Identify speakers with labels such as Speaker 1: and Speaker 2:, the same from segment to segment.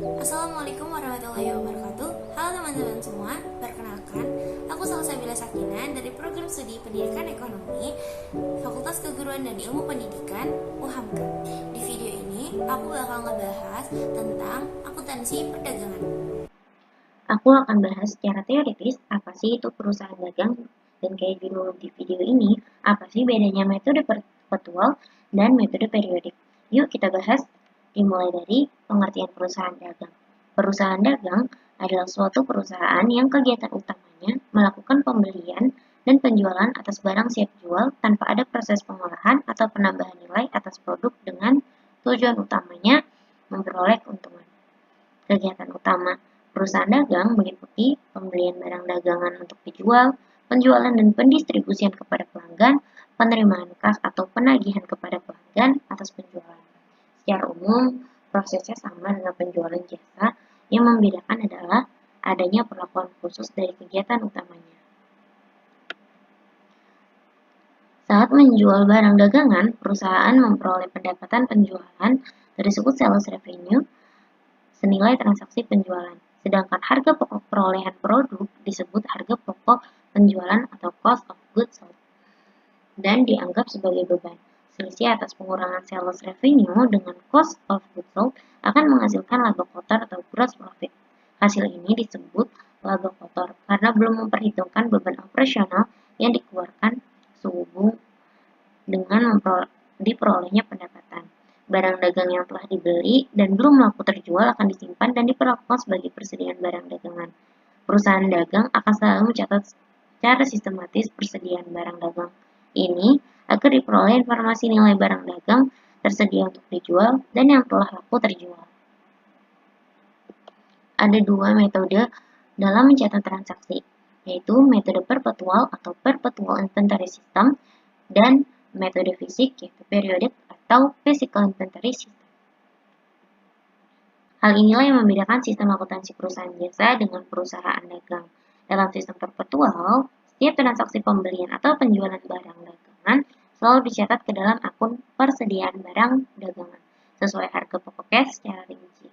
Speaker 1: Assalamualaikum warahmatullahi wabarakatuh. Halo teman-teman semua, perkenalkan, aku Salsabila Sakinah dari Program Studi Pendidikan Ekonomi, Fakultas Keguruan dan Ilmu Pendidikan, UHAMKA. Di video ini, aku bakal ngebahas tentang akuntansi perdagangan.
Speaker 2: Aku akan bahas secara teoritis apa sih itu perusahaan dagang dan kayak judul di video ini, apa sih bedanya metode perpetual dan metode periodik. Yuk kita bahas dimulai dari pengertian perusahaan dagang. Perusahaan dagang adalah suatu perusahaan yang kegiatan utamanya melakukan pembelian dan penjualan atas barang siap jual tanpa ada proses pengolahan atau penambahan nilai atas produk dengan tujuan utamanya memperoleh keuntungan. Kegiatan utama perusahaan dagang meliputi pembelian barang dagangan untuk dijual, penjualan dan pendistribusian kepada pelanggan, penerimaan kas atau penagihan kepada pelanggan atas penjualan. Secara umum, prosesnya sama dengan penjualan jasa, yang membedakan adalah adanya perlakuan khusus dari kegiatan utamanya. Saat menjual barang dagangan, perusahaan memperoleh pendapatan penjualan disebut sales revenue senilai transaksi penjualan, sedangkan harga pokok perolehan produk disebut harga pokok penjualan atau cost of goods sold, dan dianggap sebagai beban. Selisih atas pengurangan sales revenue dengan cost of goods sold akan menghasilkan laba kotor atau gross profit. Hasil ini disebut laba kotor karena belum memperhitungkan beban operasional yang dikeluarkan sehubung dengan diperolehnya pendapatan. Barang dagang yang telah dibeli dan belum laku terjual akan disimpan dan diperlakukan sebagai persediaan barang dagangan. Perusahaan dagang akan selalu mencatat secara sistematis persediaan barang dagang ini agar diperoleh informasi nilai barang dagang tersedia untuk dijual dan yang telah laku terjual. Ada dua metode dalam mencatat transaksi, yaitu metode perpetual atau perpetual inventory system dan metode fisik yaitu periodic atau physical inventory system. Hal inilah yang membedakan sistem akuntansi perusahaan jasa dengan perusahaan dagang. Dalam sistem perpetual, setiap transaksi pembelian atau penjualan barang dagangan selalu dicatat ke dalam akun persediaan barang dagangan sesuai harga pokoknya secara rinci.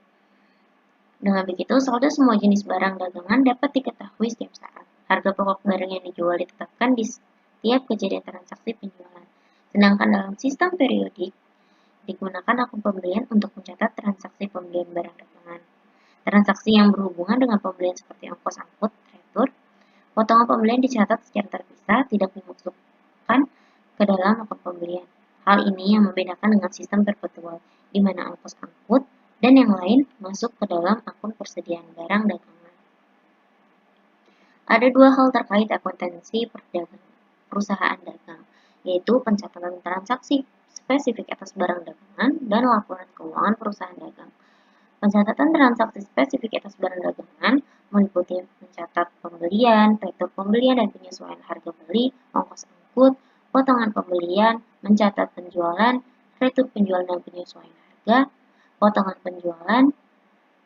Speaker 2: Dengan begitu, saldo semua jenis barang dagangan dapat diketahui setiap saat. Harga pokok barang yang dijual ditetapkan di setiap kejadian transaksi penjualan. Sedangkan dalam sistem periodik, digunakan akun pembelian untuk mencatat transaksi pembelian barang dagangan. Transaksi yang berhubungan dengan pembelian seperti ongkos angkut, retur, potongan pembelian dicatat secara terpisah, tidak dimasukkan ke dalam akun pembelian. Hal ini yang membedakan dengan sistem perpetual, di mana ongkos angkut dan yang lain masuk ke dalam akun persediaan barang dagangan. Ada dua hal terkait akuntansi perusahaan dagang, yaitu pencatatan transaksi spesifik atas barang dagangan dan laporan keuangan perusahaan dagang. Pencatatan transaksi spesifik atas barang dagangan meliputi mencatat pembelian, retur pembelian dan penyesuaian harga beli, ongkos angkut, potongan pembelian, mencatat penjualan, retur penjualan dan penyesuaian harga, potongan penjualan,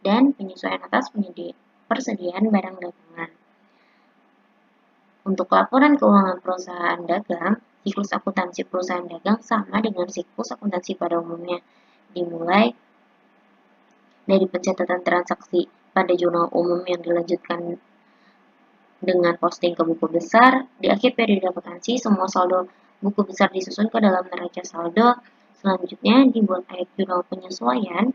Speaker 2: dan penyesuaian atas persediaan barang dagangan. Untuk laporan keuangan perusahaan dagang, siklus akuntansi perusahaan dagang sama dengan siklus akuntansi pada umumnya, dimulai dari pencatatan transaksi pada jurnal umum yang dilanjutkan dengan posting ke buku besar. Di akhir periode akuntansi, semua saldo buku besar disusun ke dalam neraca saldo. Selanjutnya dibuat ayat jurnal penyesuaian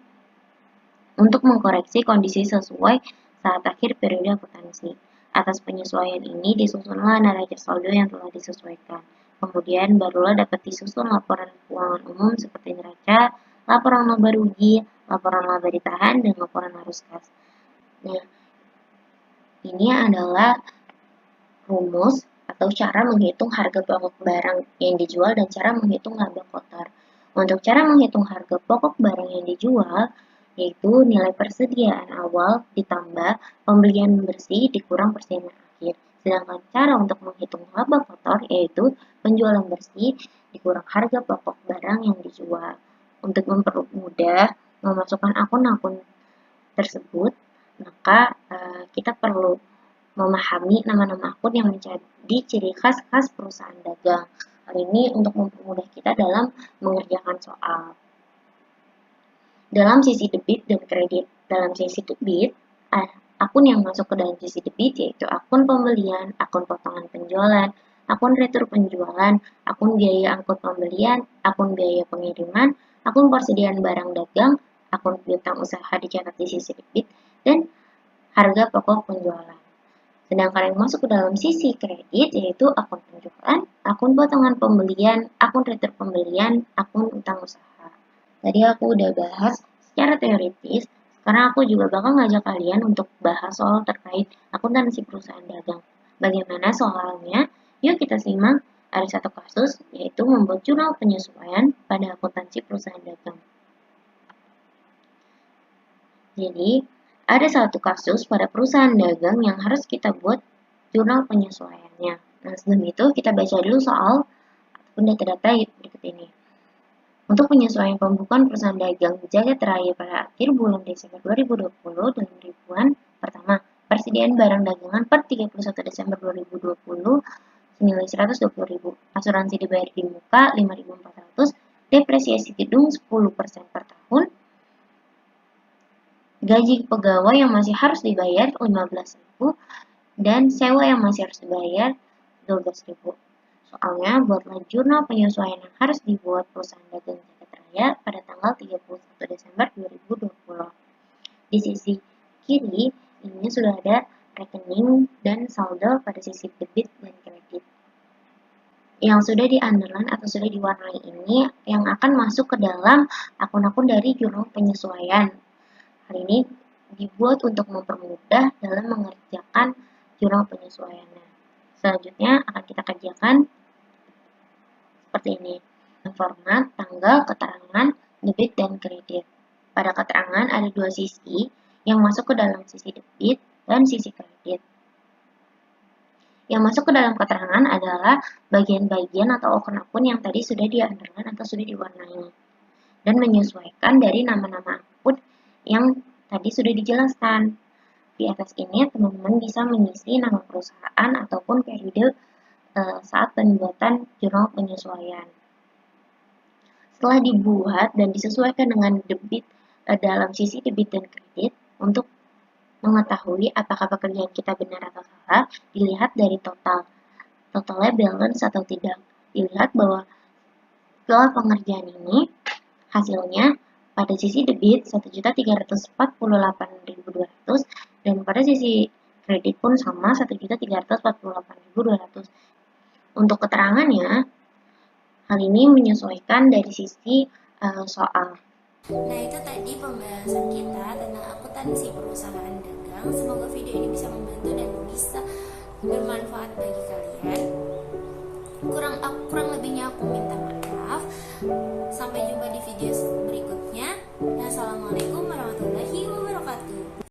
Speaker 2: untuk mengkoreksi kondisi sesuai saat akhir periode akuntansi. Atas penyesuaian ini disusunlah neraca saldo yang telah disesuaikan. Kemudian barulah dapat disusun laporan keuangan umum seperti neraca, laporan laba rugi, laporan laba ditahan, dan laporan arus kas. Nah, ini adalah rumus atau cara menghitung harga pokok barang yang dijual dan cara menghitung laba kotor. Untuk cara menghitung harga pokok barang yang dijual, yaitu nilai persediaan awal ditambah pembelian bersih dikurang persediaan akhir. Sedangkan cara untuk menghitung laba kotor yaitu penjualan bersih dikurang harga pokok barang yang dijual. Untuk mempermudah memasukkan akun-akun tersebut, maka kita perlu memahami nama-nama akun yang menjadi ciri khas perusahaan dagang. Hal ini untuk mempermudah kita dalam mengerjakan soal. Dalam sisi debit dan kredit, dalam sesi debit, akun yang masuk ke dalam sesi debit yaitu akun pembelian, akun potongan penjualan, akun retur penjualan, akun biaya angkut pembelian, akun biaya pengiriman, akun persediaan barang dagang, akun piutang usaha dicatat di sisi debit, dan harga pokok penjualan. Sedangkan yang masuk ke dalam sisi kredit yaitu akun penjualan, akun potongan pembelian, akun retur pembelian, akun utang usaha. Tadi aku udah bahas secara teoritis, sekarang aku juga bakal ngajak kalian untuk bahas soal terkait akuntansi perusahaan dagang. Bagaimana soalnya? Yuk kita simak. Ada satu kasus, yaitu membuat jurnal penyesuaian pada akuntansi perusahaan dagang. Jadi, ada satu kasus pada perusahaan dagang yang harus kita buat jurnal penyesuaiannya. Nah, sebelum itu kita baca dulu soal ataupun data-data berikut ini. Untuk penyesuaian pembukuan perusahaan dagang Jagat Raya pada akhir bulan Desember 2020 dalam ribuan, pertama, persediaan barang dagangan per 31 Desember 2020 senilai 120.000, asuransi dibayar di muka 5.400, depresiasi gedung 10% per tahun, gaji pegawai yang masih harus dibayar 15.000, dan sewa yang masih harus dibayar 12.000. Soalnya, buatlah jurnal penyesuaian yang harus dibuat perusahaan dagang Jagat Raya pada tanggal 31 Desember 2020. Di sisi kiri, ini sudah ada rekening dan saldo pada sisi debit dan kredit. Yang sudah di-underline atau sudah diwarnai ini yang akan masuk ke dalam akun-akun dari jurnal penyesuaian. Hal ini dibuat untuk mempermudah dalam mengerjakan jurnal penyesuaiannya. Selanjutnya akan kita kerjakan seperti ini. Format, tanggal, keterangan, debit, dan kredit. Pada keterangan ada dua sisi yang masuk ke dalam sisi debit dan sisi kredit. Yang masuk ke dalam keterangan adalah bagian-bagian atau akun-akun yang tadi sudah di-underline atau sudah diwarnai. Dan menyesuaikan dari nama-nama akun yang tadi sudah dijelaskan. Di atas ini teman-teman bisa mengisi nama perusahaan ataupun periode saat pembuatan jurnal penyesuaian. Setelah dibuat dan disesuaikan dengan debit dalam sisi debit dan kredit, untuk mengetahui apakah pekerjaan kita benar atau salah, dilihat dari totalnya balance atau tidak. Dilihat bahwa setelah pengerjaan ini, hasilnya pada sisi debit 1.348.200 dan pada sisi kredit pun sama 1.348.200. Untuk keterangannya, hal ini menyesuaikan dari sisi soal.
Speaker 1: Nah, itu tadi pembahasan kita tentang akuntansi perusahaan dagang. Semoga video ini bisa membantu dan bisa bermanfaat bagi kalian. Kurang lebihnya aku minta maaf. Sampai jumpa di video selanjutnya.